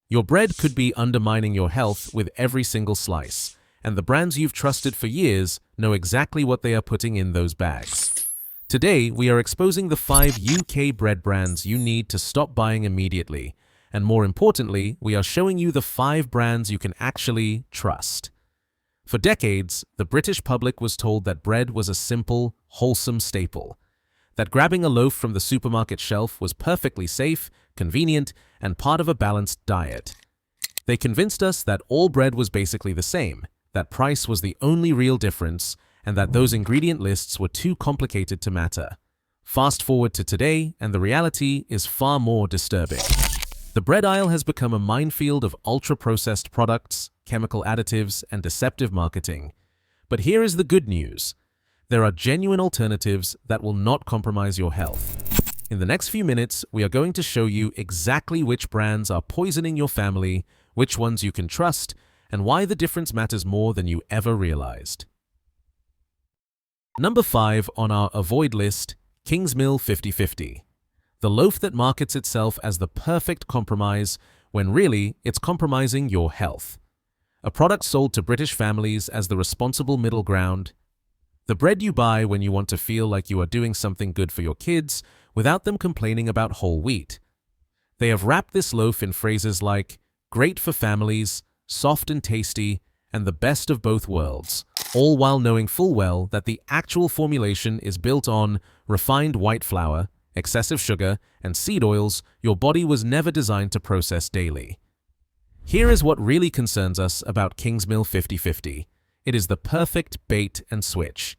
Your bread could be undermining your health with every single slice, and the brands you've trusted for years know exactly what they are putting in those bags. Today, we are exposing the 5 UK bread brands you need to stop buying immediately, and more importantly, we are showing you the 5 brands you can actually trust. For decades, the British public was told that bread was a simple, wholesome staple, that grabbing a loaf from the supermarket shelf was perfectly safe, convenient, and part of a balanced diet. They convinced us that all bread was basically the same, that price was the only real difference, and that those ingredient lists were too complicated to matter. Fast forward to today, and the reality is far more disturbing. The bread aisle has become a minefield of ultra-processed products, chemical additives, and deceptive marketing. But here is the good news. There are genuine alternatives that will not compromise your health. In the next few minutes, we are going to show you exactly which brands are poisoning your family, which ones you can trust, and why the difference matters more than you ever realized. Number 5 on our avoid list, Kingsmill 50/50. The loaf that markets itself as the perfect compromise when really it's compromising your health. A product sold to British families as the responsible middle ground. The bread you buy when you want to feel like you are doing something good for your kids without them complaining about whole wheat. They have wrapped this loaf in phrases like, great for families, soft and tasty, and the best of both worlds, all while knowing full well that the actual formulation is built on refined white flour, excessive sugar, and seed oils your body was never designed to process daily. Here is what really concerns us about Kingsmill 50/50. It is the perfect bait and switch.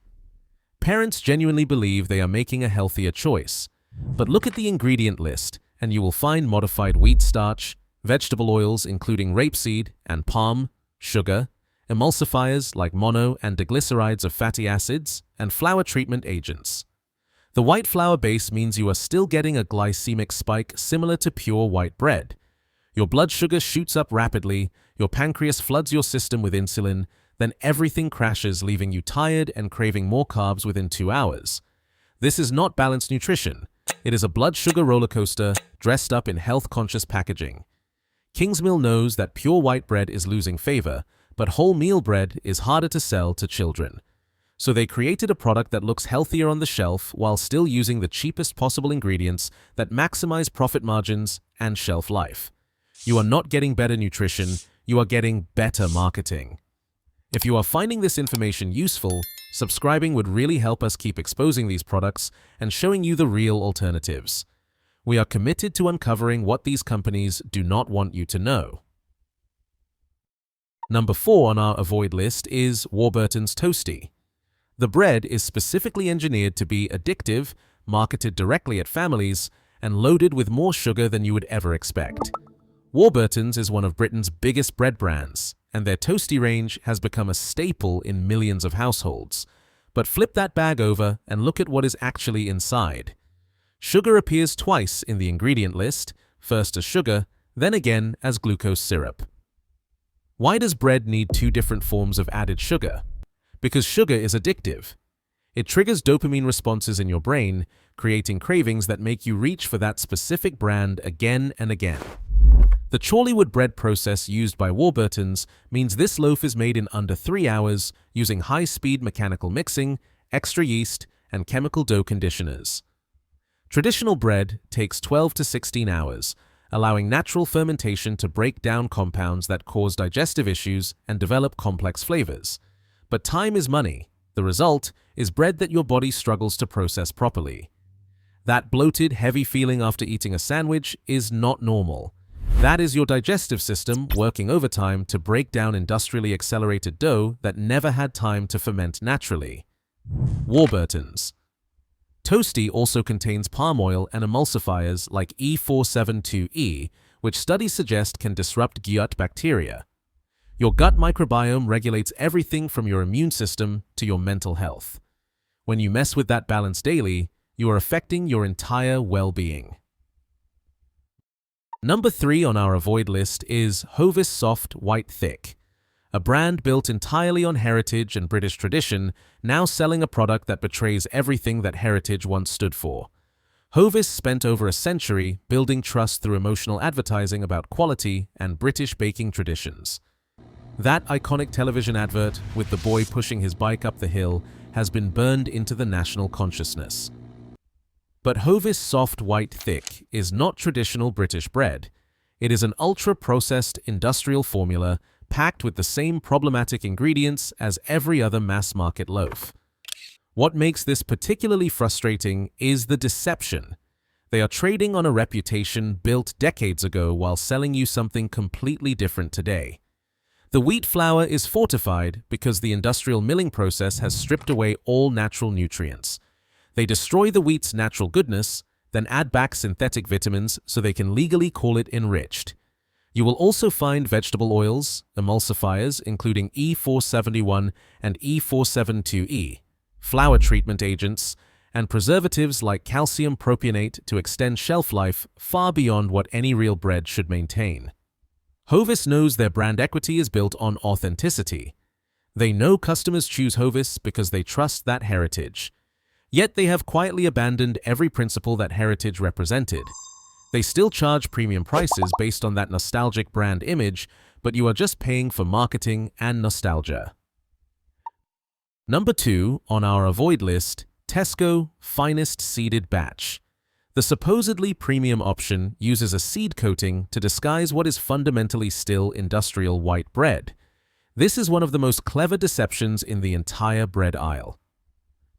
Parents genuinely believe they are making a healthier choice, but look at the ingredient list and you will find modified wheat starch, vegetable oils including rapeseed and palm, sugar, emulsifiers like mono and diglycerides of fatty acids, and flour treatment agents. The white flour base means you are still getting a glycemic spike similar to pure white bread. Your blood sugar shoots up rapidly, your pancreas floods your system with insulin, then everything crashes, leaving you tired and craving more carbs within 2 hours. This is not balanced nutrition. It is a blood sugar roller coaster dressed up in health-conscious packaging. Kingsmill knows that pure white bread is losing favor, but wholemeal bread is harder to sell to children. So they created a product that looks healthier on the shelf while still using the cheapest possible ingredients that maximize profit margins and shelf life. You are not getting better nutrition, you are getting better marketing. If you are finding this information useful, subscribing would really help us keep exposing these products and showing you the real alternatives. We are committed to uncovering what these companies do not want you to know. Number 4 on our avoid list is Warburton's Toasty. The bread is specifically engineered to be addictive, marketed directly at families, and loaded with more sugar than you would ever expect. Warburton's is one of Britain's biggest bread brands, and their Toasty range has become a staple in millions of households. But flip that bag over and look at what is actually inside. Sugar appears twice in the ingredient list, first as sugar, then again as glucose syrup. Why does bread need 2 different forms of added sugar? Because sugar is addictive. It triggers dopamine responses in your brain, creating cravings that make you reach for that specific brand again and again. The Chorleywood bread process used by Warburton's means this loaf is made in under 3 hours using high-speed mechanical mixing, extra yeast, and chemical dough conditioners. Traditional bread takes 12 to 16 hours, allowing natural fermentation to break down compounds that cause digestive issues and develop complex flavors. But time is money. The result is bread that your body struggles to process properly. That bloated, heavy feeling after eating a sandwich is not normal. That is your digestive system working overtime to break down industrially accelerated dough that never had time to ferment naturally. Warburton's Toasty also contains palm oil and emulsifiers like E472E, which studies suggest can disrupt gut bacteria. Your gut microbiome regulates everything from your immune system to your mental health. When you mess with that balance daily, you are affecting your entire well-being. Number 3 on our avoid list is Hovis Soft White Thick, a brand built entirely on heritage and British tradition, now selling a product that betrays everything that heritage once stood for. Hovis spent over a century building trust through emotional advertising about quality and British baking traditions. That iconic television advert with the boy pushing his bike up the hill has been burned into the national consciousness. But Hovis Soft White Thick is not traditional British bread. It is an ultra-processed industrial formula packed with the same problematic ingredients as every other mass-market loaf. What makes this particularly frustrating is the deception. They are trading on a reputation built decades ago while selling you something completely different today. The wheat flour is fortified because the industrial milling process has stripped away all natural nutrients. They destroy the wheat's natural goodness, then add back synthetic vitamins so they can legally call it enriched. You will also find vegetable oils, emulsifiers including E471 and E472E, flour treatment agents, and preservatives like calcium propionate to extend shelf life far beyond what any real bread should maintain. Hovis knows their brand equity is built on authenticity. They know customers choose Hovis because they trust that heritage. Yet they have quietly abandoned every principle that heritage represented. They still charge premium prices based on that nostalgic brand image, but you are just paying for marketing and nostalgia. Number 2 on our avoid list, Tesco Finest Seeded Batch. The supposedly premium option uses a seed coating to disguise what is fundamentally still industrial white bread. This is one of the most clever deceptions in the entire bread aisle.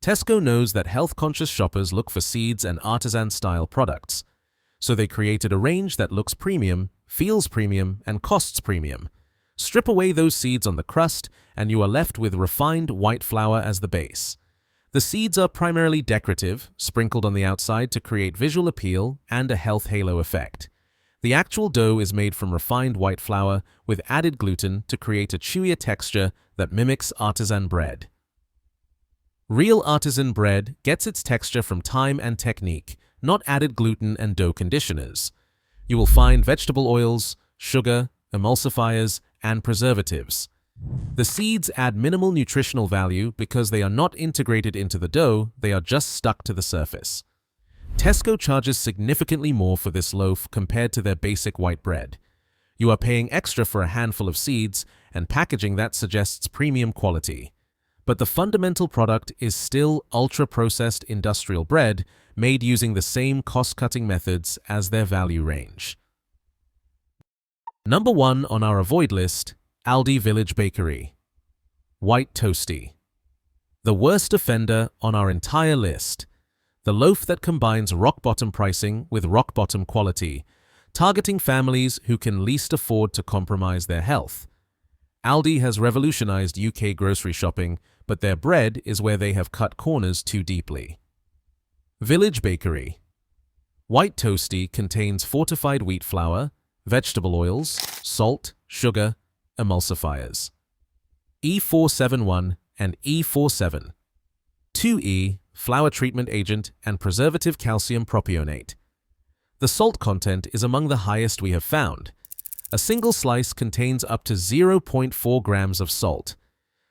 Tesco knows that health-conscious shoppers look for seeds and artisan-style products, so they created a range that looks premium, feels premium, and costs premium. Strip away those seeds on the crust, and you are left with refined white flour as the base. The seeds are primarily decorative, sprinkled on the outside to create visual appeal and a health halo effect. The actual dough is made from refined white flour with added gluten to create a chewier texture that mimics artisan bread. Real artisan bread gets its texture from time and technique, not added gluten and dough conditioners. You will find vegetable oils, sugar, emulsifiers, and preservatives. The seeds add minimal nutritional value because they are not integrated into the dough, they are just stuck to the surface. Tesco charges significantly more for this loaf compared to their basic white bread. You are paying extra for a handful of seeds and packaging that suggests premium quality. But the fundamental product is still ultra-processed industrial bread made using the same cost-cutting methods as their value range. Number 1 on our avoid list, Aldi Village Bakery. White Toasty. The worst offender on our entire list. The loaf that combines rock-bottom pricing with rock-bottom quality, targeting families who can least afford to compromise their health. Aldi has revolutionized UK grocery shopping, but their bread is where they have cut corners too deeply. Village Bakery. White Toasty contains fortified wheat flour, vegetable oils, salt, sugar, emulsifiers. E471 and E47. 2E, flour treatment agent and preservative calcium propionate. The salt content is among the highest we have found. A single slice contains up to 0.4 grams of salt.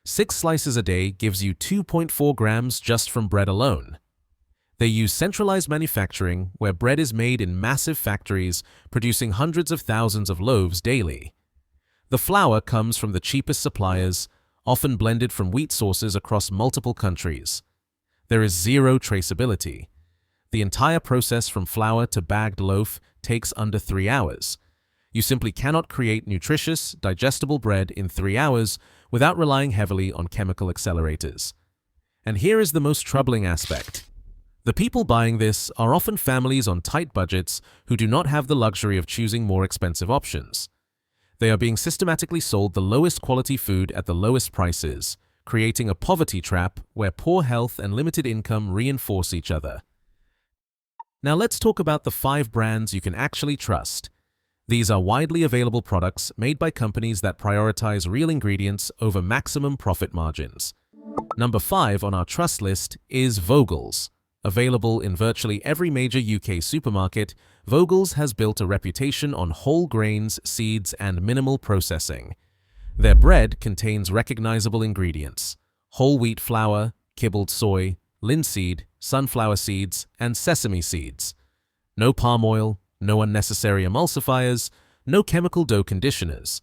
6 slices a day gives you 2.4 grams just from bread alone. They use centralized manufacturing where bread is made in massive factories producing hundreds of thousands of loaves daily. The flour comes from the cheapest suppliers, often blended from wheat sources across multiple countries. There is zero traceability. The entire process from flour to bagged loaf takes under 3 hours. You simply cannot create nutritious, digestible bread in 3 hours without relying heavily on chemical accelerators. And here is the most troubling aspect. The people buying this are often families on tight budgets who do not have the luxury of choosing more expensive options. They are being systematically sold the lowest quality food at the lowest prices, creating a poverty trap where poor health and limited income reinforce each other. Now let's talk about the 5 brands you can actually trust. These are widely available products made by companies that prioritize real ingredients over maximum profit margins. Number 5 on our trust list is Vogel's. Available in virtually every major UK supermarket, Vogel's has built a reputation on whole grains, seeds, and minimal processing. Their bread contains recognizable ingredients: whole wheat flour, kibbled soy, linseed, sunflower seeds, and sesame seeds. No palm oil, no unnecessary emulsifiers, no chemical dough conditioners.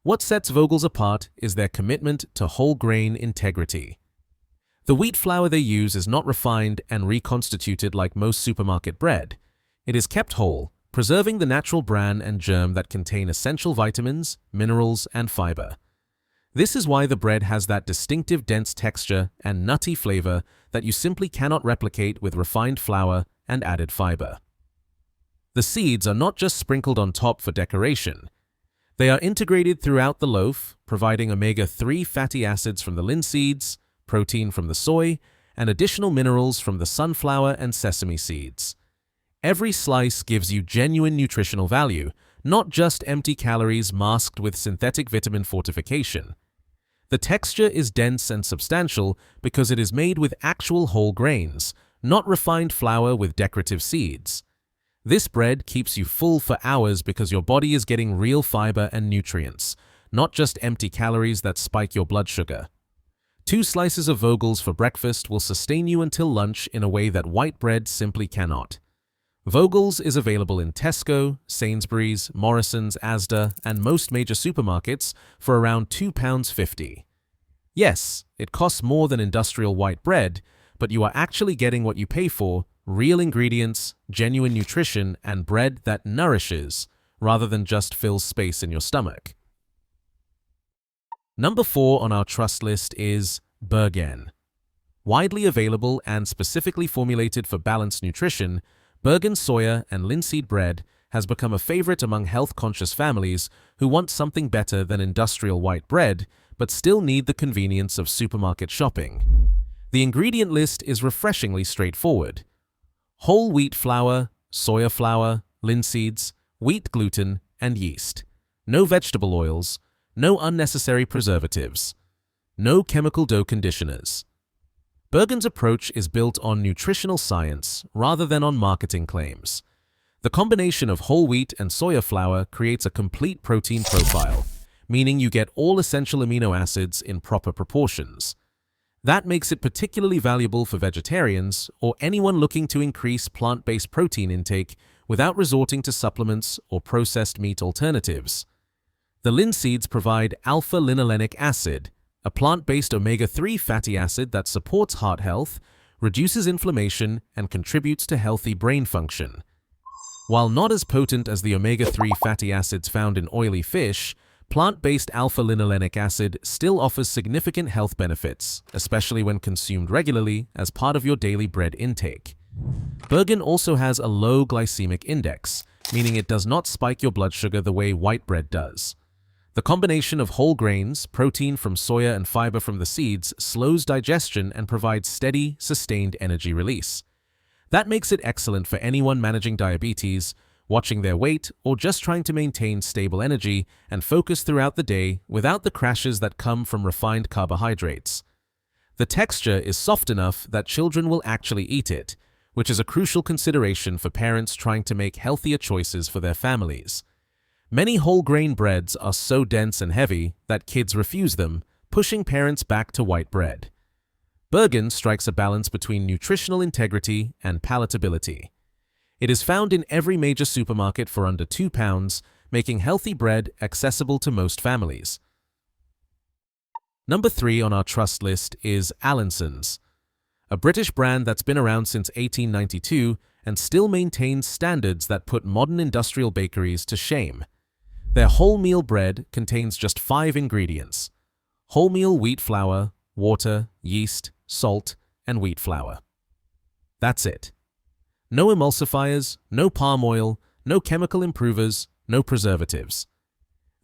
What sets Vogel's apart is their commitment to whole grain integrity. The wheat flour they use is not refined and reconstituted like most supermarket bread. It is kept whole, preserving the natural bran and germ that contain essential vitamins, minerals, and fiber. This is why the bread has that distinctive dense texture and nutty flavor that you simply cannot replicate with refined flour and added fiber. The seeds are not just sprinkled on top for decoration. They are integrated throughout the loaf, providing omega-3 fatty acids from the linseeds, protein from the soy, and additional minerals from the sunflower and sesame seeds. Every slice gives you genuine nutritional value, not just empty calories masked with synthetic vitamin fortification. The texture is dense and substantial because it is made with actual whole grains, not refined flour with decorative seeds. This bread keeps you full for hours because your body is getting real fiber and nutrients, not just empty calories that spike your blood sugar. 2 slices of Vogel's for breakfast will sustain you until lunch in a way that white bread simply cannot. Vogel's is available in Tesco, Sainsbury's, Morrison's, Asda, and most major supermarkets for around £2.50. Yes, it costs more than industrial white bread, but you are actually getting what you pay for: real ingredients, genuine nutrition, and bread that nourishes, rather than just fills space in your stomach. Number 4 on our trust list is Bergen. Widely available and specifically formulated for balanced nutrition, Bergen soya and linseed bread has become a favorite among health-conscious families who want something better than industrial white bread, but still need the convenience of supermarket shopping. The ingredient list is refreshingly straightforward: whole wheat flour, soya flour, linseeds, wheat gluten, and yeast. No vegetable oils, no unnecessary preservatives, no chemical dough conditioners. Bergen's approach is built on nutritional science rather than on marketing claims. The combination of whole wheat and soya flour creates a complete protein profile, meaning you get all essential amino acids in proper proportions. That makes it particularly valuable for vegetarians or anyone looking to increase plant-based protein intake without resorting to supplements or processed meat alternatives. The linseeds provide alpha-linolenic acid, a plant-based omega-3 fatty acid that supports heart health, reduces inflammation, and contributes to healthy brain function. While not as potent as the omega-3 fatty acids found in oily fish, plant-based alpha-linolenic acid still offers significant health benefits, especially when consumed regularly as part of your daily bread intake. Bergen also has a low glycemic index, meaning it does not spike your blood sugar the way white bread does. The combination of whole grains, protein from soya, and fiber from the seeds slows digestion and provides steady, sustained energy release. That makes it excellent for anyone managing diabetes, watching their weight, or just trying to maintain stable energy and focus throughout the day without the crashes that come from refined carbohydrates. The texture is soft enough that children will actually eat it, which is a crucial consideration for parents trying to make healthier choices for their families. Many whole grain breads are so dense and heavy that kids refuse them, pushing parents back to white bread. Bergen strikes a balance between nutritional integrity and palatability. It is found in every major supermarket for under £2, making healthy bread accessible to most families. Number 3 on our trust list is Allinson's, a British brand that's been around since 1892 and still maintains standards that put modern industrial bakeries to shame. Their wholemeal bread contains just 5 ingredients: wholemeal wheat flour, water, yeast, salt, and wheat flour. That's it. No emulsifiers, no palm oil, no chemical improvers, no preservatives.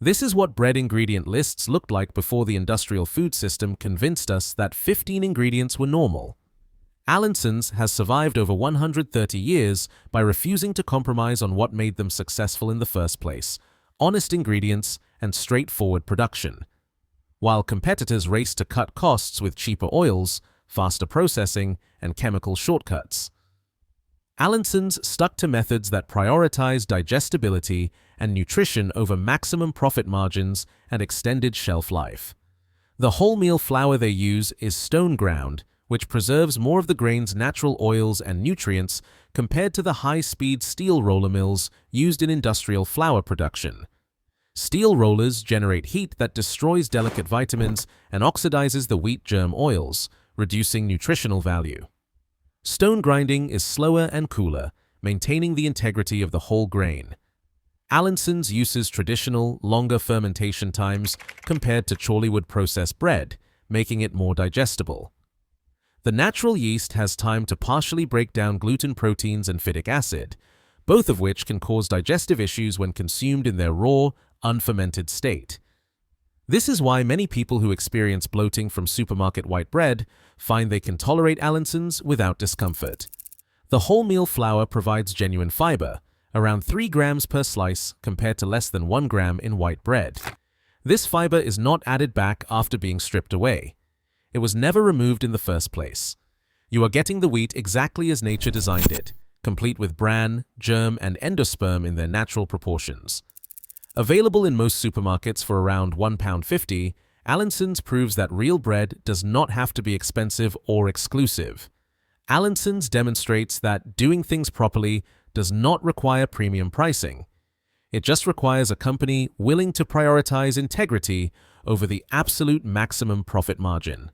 This is what bread ingredient lists looked like before the industrial food system convinced us that 15 ingredients were normal. Allinson's has survived over 130 years by refusing to compromise on what made them successful in the first place: honest ingredients and straightforward production. While competitors race to cut costs with cheaper oils, faster processing, and chemical shortcuts, Allinson's stuck to methods that prioritize digestibility and nutrition over maximum profit margins and extended shelf life. The wholemeal flour they use is stone ground, which preserves more of the grain's natural oils and nutrients compared to the high-speed steel roller mills used in industrial flour production. Steel rollers generate heat that destroys delicate vitamins and oxidizes the wheat germ oils, reducing nutritional value. Stone grinding is slower and cooler, maintaining the integrity of the whole grain. Allinson's uses traditional, longer fermentation times compared to Chorleywood processed bread, making it more digestible. The natural yeast has time to partially break down gluten proteins and phytic acid, both of which can cause digestive issues when consumed in their raw, unfermented state. This is why many people who experience bloating from supermarket white bread find they can tolerate Allinson's without discomfort. The wholemeal flour provides genuine fiber, around 3 grams per slice compared to less than 1 gram in white bread. This fiber is not added back after being stripped away. It was never removed in the first place. You are getting the wheat exactly as nature designed it, complete with bran, germ, and endosperm in their natural proportions. Available in most supermarkets for around £1.50, Allinson's proves that real bread does not have to be expensive or exclusive. Allinson's demonstrates that doing things properly does not require premium pricing. It just requires a company willing to prioritize integrity over the absolute maximum profit margin.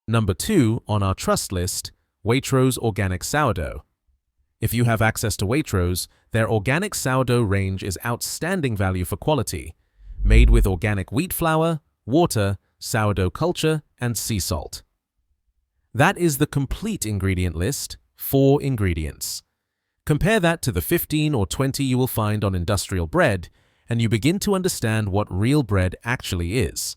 Number 2 on our trust list, Waitrose Organic Sourdough. If you have access to Waitrose, their organic sourdough range is outstanding value for quality, made with organic wheat flour, water, sourdough culture, and sea salt. That is the complete ingredient list, 4 ingredients. Compare that to the 15 or 20 you will find on industrial bread, and you begin to understand what real bread actually is.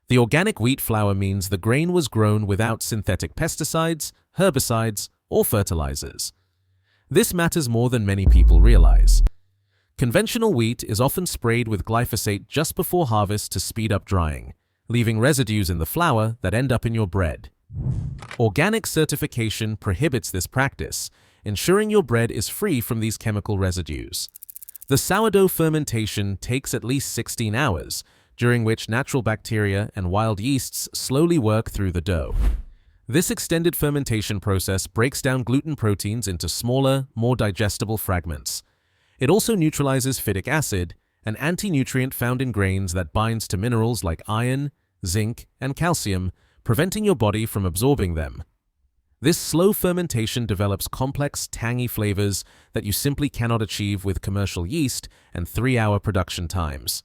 The organic wheat flour means the grain was grown without synthetic pesticides, herbicides, or fertilizers. This matters more than many people realize. Conventional wheat is often sprayed with glyphosate just before harvest to speed up drying, leaving residues in the flour that end up in your bread. Organic certification prohibits this practice, ensuring your bread is free from these chemical residues. The sourdough fermentation takes at least 16 hours, during which natural bacteria and wild yeasts slowly work through the dough. This extended fermentation process breaks down gluten proteins into smaller, more digestible fragments. It also neutralizes phytic acid, an anti-nutrient found in grains that binds to minerals like iron, zinc, and calcium, preventing your body from absorbing them. This slow fermentation develops complex, tangy flavors that you simply cannot achieve with commercial yeast and 3-hour production times.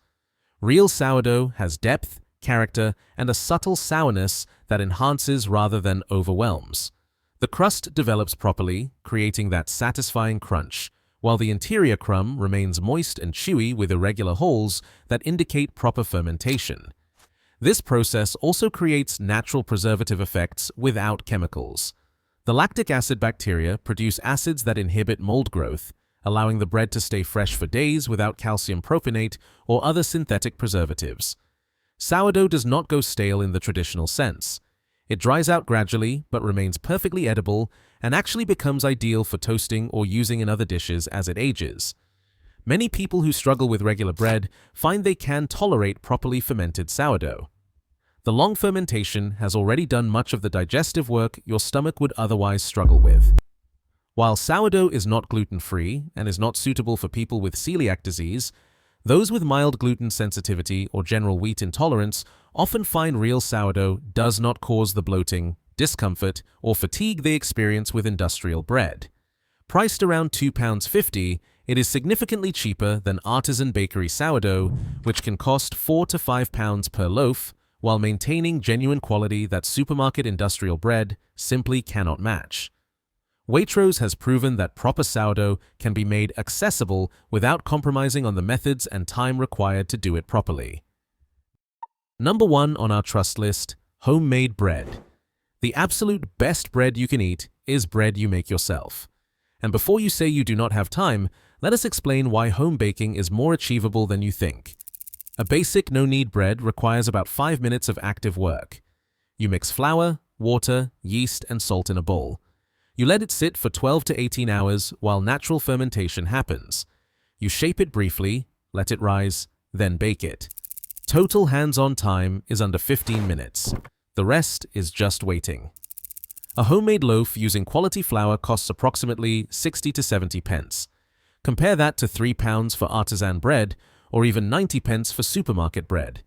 Real sourdough has depth, character, and a subtle sourness that enhances rather than overwhelms. The crust develops properly, creating that satisfying crunch, while the interior crumb remains moist and chewy with irregular holes that indicate proper fermentation. This process also creates natural preservative effects without chemicals. The lactic acid bacteria produce acids that inhibit mold growth, allowing the bread to stay fresh for days without calcium propionate or other synthetic preservatives. Sourdough does not go stale in the traditional sense. It dries out gradually but remains perfectly edible and actually becomes ideal for toasting or using in other dishes as it ages. Many people who struggle with regular bread find they can tolerate properly fermented sourdough. The long fermentation has already done much of the digestive work your stomach would otherwise struggle with. While sourdough is not gluten-free and is not suitable for people with celiac disease, those with mild gluten sensitivity or general wheat intolerance often find real sourdough does not cause the bloating, discomfort, or fatigue they experience with industrial bread. Priced around £2.50, it is significantly cheaper than artisan bakery sourdough, which can cost £4 to £5 per loaf, while maintaining genuine quality that supermarket industrial bread simply cannot match. Waitrose has proven that proper sourdough can be made accessible without compromising on the methods and time required to do it properly. Number 1 on our trust list, homemade bread. The absolute best bread you can eat is bread you make yourself. And before you say you do not have time, let us explain why home baking is more achievable than you think. A basic no-knead bread requires about 5 minutes of active work. You mix flour, water, yeast, and salt in a bowl. You let it sit for 12 to 18 hours while natural fermentation happens. You shape it briefly, let it rise, then bake it. Total hands-on time is under 15 minutes. The rest is just waiting. A homemade loaf using quality flour costs approximately 60 to 70 pence. Compare that to £3 for artisan bread or even 90 pence for supermarket bread.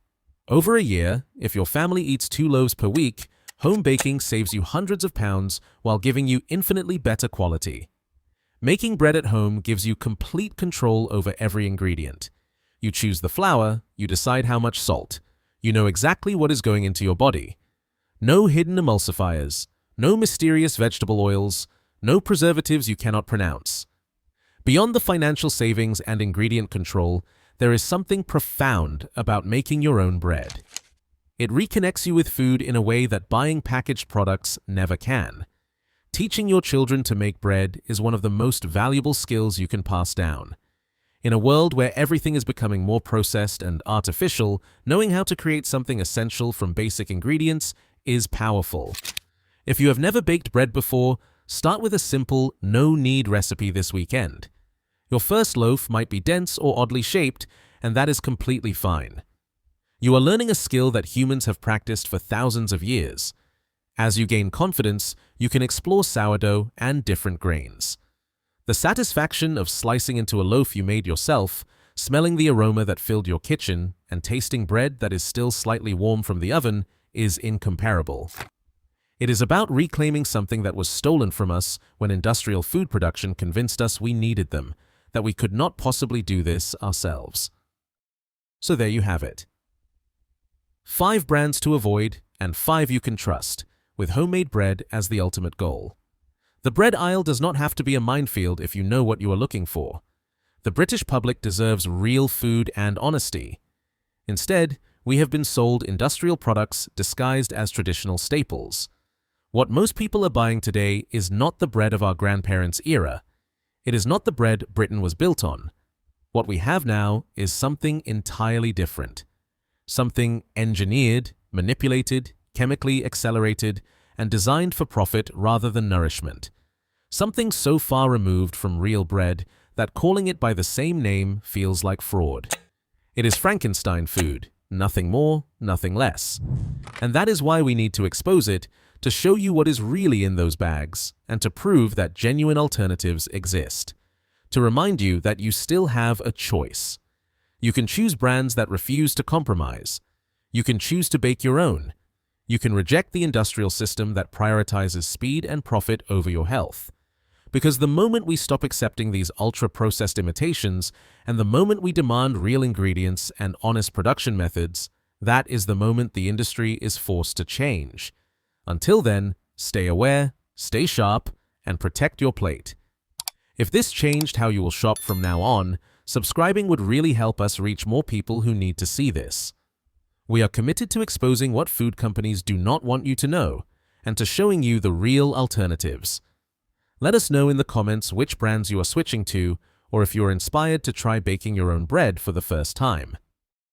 Over a year, if your family eats 2 loaves per week, home baking saves you hundreds of pounds while giving you infinitely better quality. Making bread at home gives you complete control over every ingredient. You choose the flour, you decide how much salt. You know exactly what is going into your body. No hidden emulsifiers, no mysterious vegetable oils, no preservatives you cannot pronounce. Beyond the financial savings and ingredient control, there is something profound about making your own bread. It reconnects you with food in a way that buying packaged products never can. Teaching your children to make bread is one of the most valuable skills you can pass down. In a world where everything is becoming more processed and artificial, knowing how to create something essential from basic ingredients is powerful. If you have never baked bread before, start with a simple, no-knead recipe this weekend. Your first loaf might be dense or oddly shaped, and that is completely fine. You are learning a skill that humans have practiced for thousands of years. As you gain confidence, you can explore sourdough and different grains. The satisfaction of slicing into a loaf you made yourself, smelling the aroma that filled your kitchen, and tasting bread that is still slightly warm from the oven is incomparable. It is about reclaiming something that was stolen from us when industrial food production convinced us we needed them, that we could not possibly do this ourselves. So there you have it. 5 brands to avoid and 5 you can trust, with homemade bread as the ultimate goal. The bread aisle does not have to be a minefield if you know what you are looking for. The British public deserves real food and honesty. Instead, we have been sold industrial products disguised as traditional staples. What most people are buying today is not the bread of our grandparents' era. It is not the bread Britain was built on. What we have now is something entirely different. Something engineered, manipulated, chemically accelerated, and designed for profit rather than nourishment. Something so far removed from real bread that calling it by the same name feels like fraud. It is Frankenstein food, nothing more, nothing less. And that is why we need to expose it, to show you what is really in those bags, and to prove that genuine alternatives exist. To remind you that you still have a choice. You can choose brands that refuse to compromise. You can choose to bake your own. You can reject the industrial system that prioritizes speed and profit over your health. Because the moment we stop accepting these ultra-processed imitations, and the moment we demand real ingredients and honest production methods, that is the moment the industry is forced to change. Until then, stay aware, stay sharp, and protect your plate. If this changed how you will shop from now on, subscribing would really help us reach more people who need to see this. We are committed to exposing what food companies do not want you to know, and to showing you the real alternatives. Let us know in the comments which brands you are switching to, or if you are inspired to try baking your own bread for the first time.